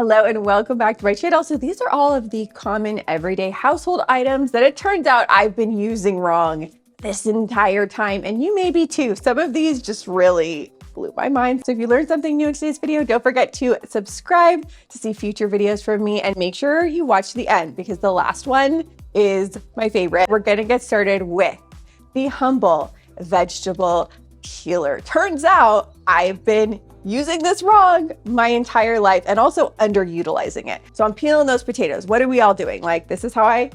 Hello and welcome back to my channel. So these are all of the common everyday household items that it turns out I've been using wrong this entire time, and you may be too. Some of these just really blew my mind. So if you learned something new in today's video, don't forget to subscribe to see future videos from me, and make sure you watch the end because the last one is my favorite. We're gonna get started with the Humble vegetable peeler. Turns out I've been using this wrong my entire life and also underutilizing it. So I'm peeling those potatoes. What are we all doing? Like, this is how I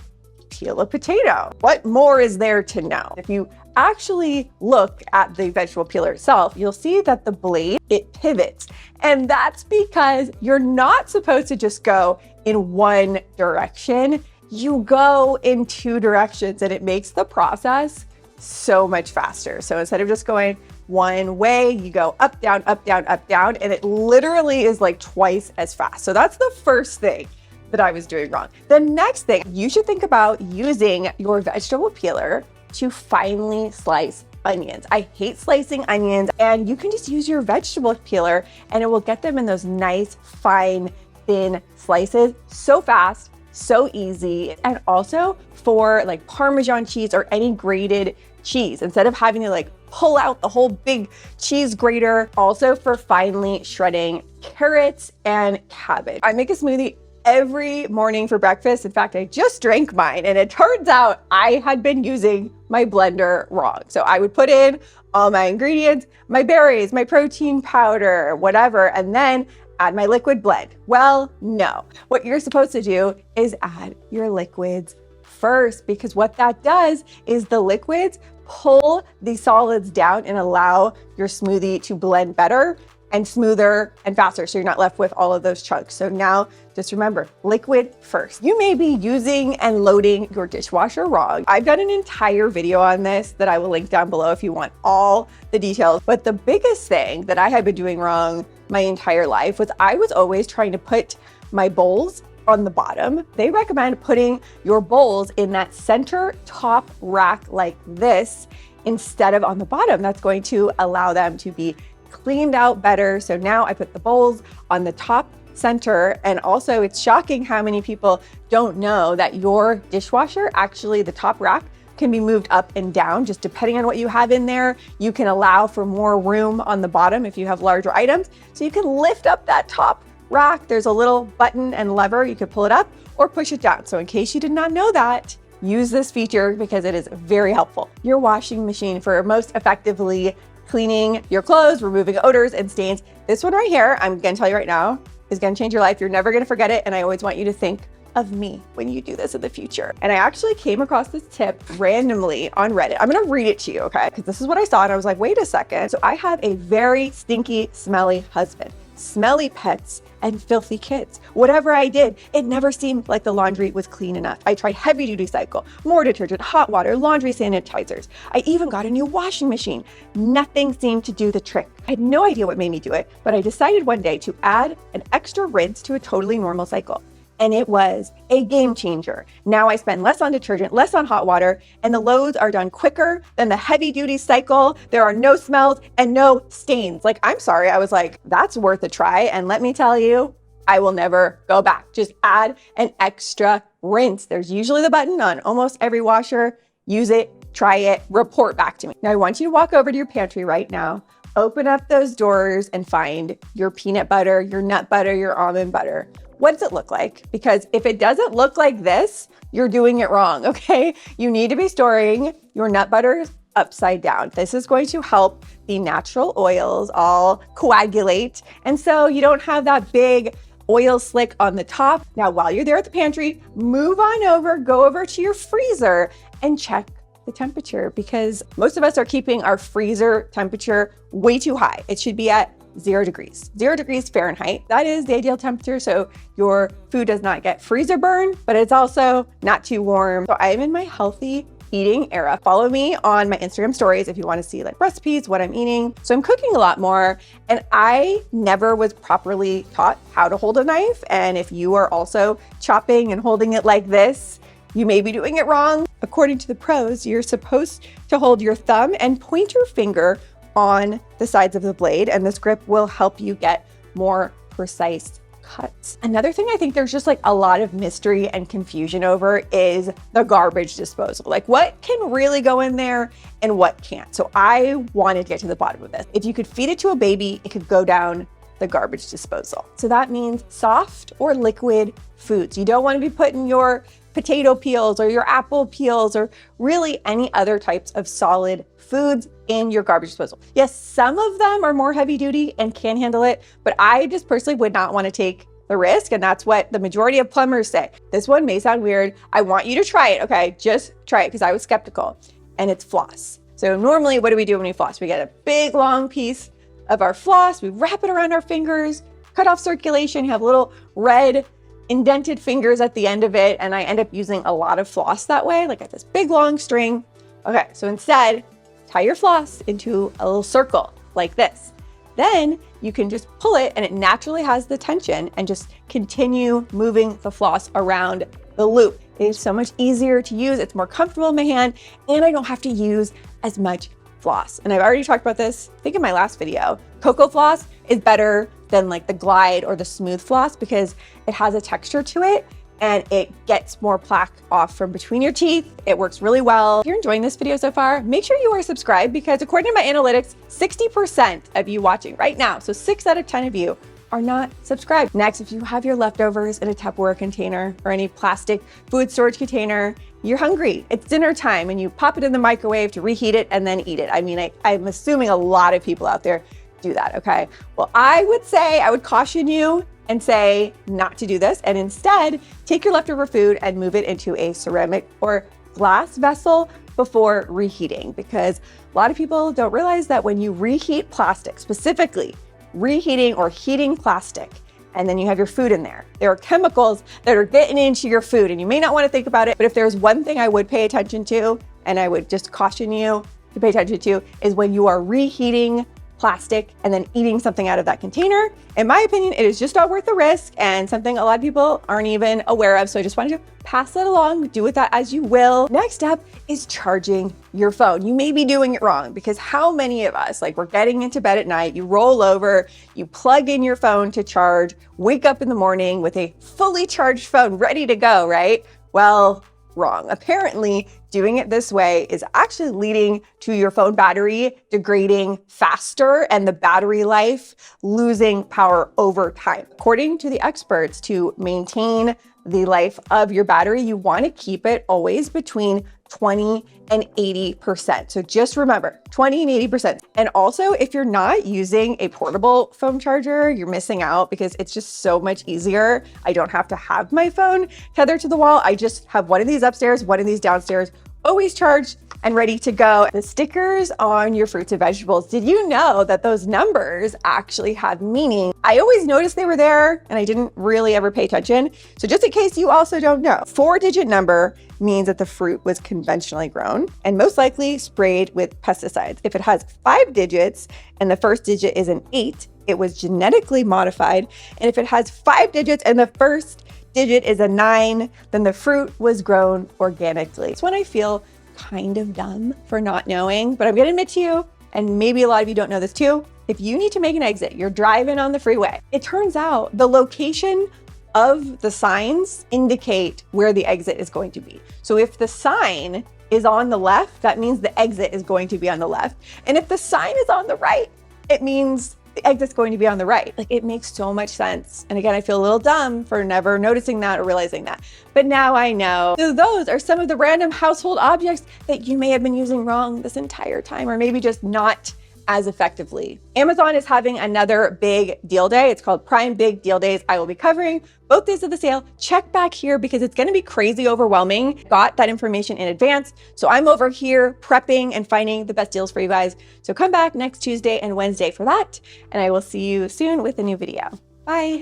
peel a potato. What more is there to know? If you actually look at the vegetable peeler itself, you'll see that the blade, it pivots. And that's because you're not supposed to just go in one direction. You go in two directions, and it makes the process so much faster. So instead of just going one way, you go up, down, up, down, up, down, and it literally is like twice as fast. So that's the first thing that I was doing wrong. The next thing, you should think about using your vegetable peeler to finely slice onions. I hate slicing onions, and you can just use your vegetable peeler and it will get them in those nice, fine, thin slices so fast, so easy. And also for like Parmesan cheese or any grated cheese, instead of having to like pull out the whole big cheese grater. Also for finely shredding carrots and cabbage. I make a smoothie every morning for breakfast. In fact, I just drank mine, and it turns out I had been using my blender wrong. So I would put in all my ingredients, my berries, my protein powder, whatever, and then add my liquid blend. Well, no. What you're supposed to do is add your liquids first, because what that does is the liquids pull the solids down and allow your smoothie to blend better and smoother and faster, so you're not left with all of those chunks. So now just remember, liquid first. You may be using and loading your dishwasher wrong. I've done an entire video on this that I will link down below if you want all the details. But the biggest thing that I had been doing wrong my entire life was I was always trying to put my bowls on the bottom. They recommend putting your bowls in that center top rack like this instead of on the bottom. That's going to allow them to be cleaned out better. So now I put the bowls on the top center. And also, it's shocking how many people don't know that your dishwasher, actually the top rack, can be moved up and down just depending on what you have in there. You can allow for more room on the bottom if you have larger items. So you can lift up that top rack. There's a little button and lever. You could pull it up or push it down. So in case you did not know that, use this feature because it is very helpful. Your washing machine for most effectively cleaning your clothes, removing odors and stains. This one right here, I'm gonna tell you right now, is gonna change your life. You're never gonna forget it. And I always want you to think of me when you do this in the future. And I actually came across this tip randomly on Reddit. I'm gonna read it to you, okay? Because this is what I saw and I was like, wait a second. So I have a very stinky, smelly husband, smelly pets, and filthy kids. Whatever I did, it never seemed like the laundry was clean enough. I tried heavy duty cycle, more detergent, hot water, laundry sanitizers. I even got a new washing machine. Nothing seemed to do the trick. I had no idea what made me do it, but I decided one day to add an extra rinse to a totally normal cycle. And it was a game changer. Now I spend less on detergent, less on hot water, and the loads are done quicker than the heavy duty cycle. There are no smells and no stains. Like, I'm sorry, I was like, that's worth a try. And let me tell you, I will never go back. Just add an extra rinse. There's usually the button on almost every washer. Use it, try it, report back to me. Now I want you to walk over to your pantry right now, open up those doors and find your peanut butter, your nut butter, your almond butter. What does it look like? Because if it doesn't look like this, you're doing it wrong, okay? You need to be storing your nut butter upside down. This is going to help the natural oils all coagulate. And so you don't have that big oil slick on the top. Now, while you're there at the pantry, move on over, go over to your freezer and check the temperature, because most of us are keeping our freezer temperature way too high. It should be at 0 degrees, 0 degrees Fahrenheit. That is the ideal temperature, so your food does not get freezer burn, but it's also not too warm. So I am in my healthy eating era. Follow me on my Instagram stories if you want to see like recipes, what I'm eating. So I'm cooking a lot more, and I never was properly taught how to hold a knife. And if you are also chopping and holding it like this, you may be doing it wrong. According to the pros, you're supposed to hold your thumb and pointer finger on the sides of the blade, and this grip will help you get more precise cuts. Another thing I think there's just like a lot of mystery and confusion over is the garbage disposal. Like what can really go in there and what can't. So I wanted to get to the bottom of this. If you could feed it to a baby, it could go down the garbage disposal. So that means soft or liquid foods. You don't want to be putting your potato peels or your apple peels or really any other types of solid foods in your garbage disposal. Yes, some of them are more heavy duty and can handle it, but I just personally would not want to take the risk. And that's what the majority of plumbers say. This one may sound weird. I want you to try it. Okay, just try it because I was skeptical. And it's floss. So normally what do we do when we floss? We get a big long piece of our floss, we wrap it around our fingers, cut off circulation, you have little red indented fingers at the end of it, and I end up using a lot of floss that way, like this big long string. Okay, so instead, tie your floss into a little circle like this. Then you can just pull it and it naturally has the tension and just continue moving the floss around the loop. It is so much easier to use, it's more comfortable in my hand, and I don't have to use as much floss. And I've already talked about this, I think in my last video. Cocoa floss is better than like the Glide or the smooth floss because it has a texture to it and it gets more plaque off from between your teeth. It works really well. If you're enjoying this video so far, make sure you are subscribed because according to my analytics, 60% of you watching right now, so 6 out of 10 of you are not subscribed. Next, if you have your leftovers in a Tupperware container or any plastic food storage container, you're hungry, it's dinner time, and you pop it in the microwave to reheat it and then eat it. I mean, I'm assuming a lot of people out there do that, okay? Well, I would caution you and say not to do this, and instead take your leftover food and move it into a ceramic or glass vessel before reheating, because a lot of people don't realize that when you reheat plastic, specifically reheating or heating plastic, and then you have your food in there, there are chemicals that are getting into your food, and you may not want to think about it, but if there's one thing I would pay attention to, and I would just caution you to pay attention to, is when you are reheating plastic and then eating something out of that container. In my opinion, it is just not worth the risk and something a lot of people aren't even aware of. So I just wanted to pass that along, do with that as you will. Next up is charging your phone. You may be doing it wrong because how many of us, like we're getting into bed at night, you roll over, you plug in your phone to charge, wake up in the morning with a fully charged phone ready to go, right? Well, wrong. Apparently, doing it this way is actually leading to your phone battery degrading faster and the battery life losing power over time. According to the experts, to maintain the life of your battery, you want to keep it always between 20 and 80%. So just remember 20 and 80%. And also if you're not using a portable phone charger, you're missing out because it's just so much easier. I don't have to have my phone tethered to the wall. I just have one of these upstairs, one of these downstairs, always charged and ready to go. The stickers on your fruits and vegetables, did you know that those numbers actually have meaning? I always noticed they were there and I didn't really ever pay attention. So just in case you also don't know, 4-digit number means that the fruit was conventionally grown and most likely sprayed with pesticides. If it has 5 digits and the first digit is an 8, it was genetically modified. And if it has 5 digits and the first digit is a 9, then the fruit was grown organically. It's when I feel kind of dumb for not knowing, but I'm gonna admit to you, and maybe a lot of you don't know this too, if you need to make an exit, you're driving on the freeway, it turns out the location of the signs indicate where the exit is going to be. So if the sign is on the left, that means the exit is going to be on the left. And if the sign is on the right, it means the exit's going to be on the right. Like it makes so much sense. And again, I feel a little dumb for never noticing that or realizing that. But now I know. So those are some of the random household objects that you may have been using wrong this entire time, or maybe just not as effectively. Amazon is having another big deal day. It's called Prime Big Deal Days. I will be covering both days of the sale. Check back here because it's gonna be crazy overwhelming. Got that information in advance. So I'm over here prepping and finding the best deals for you guys. So come back next Tuesday and Wednesday for that. And I will see you soon with a new video. Bye.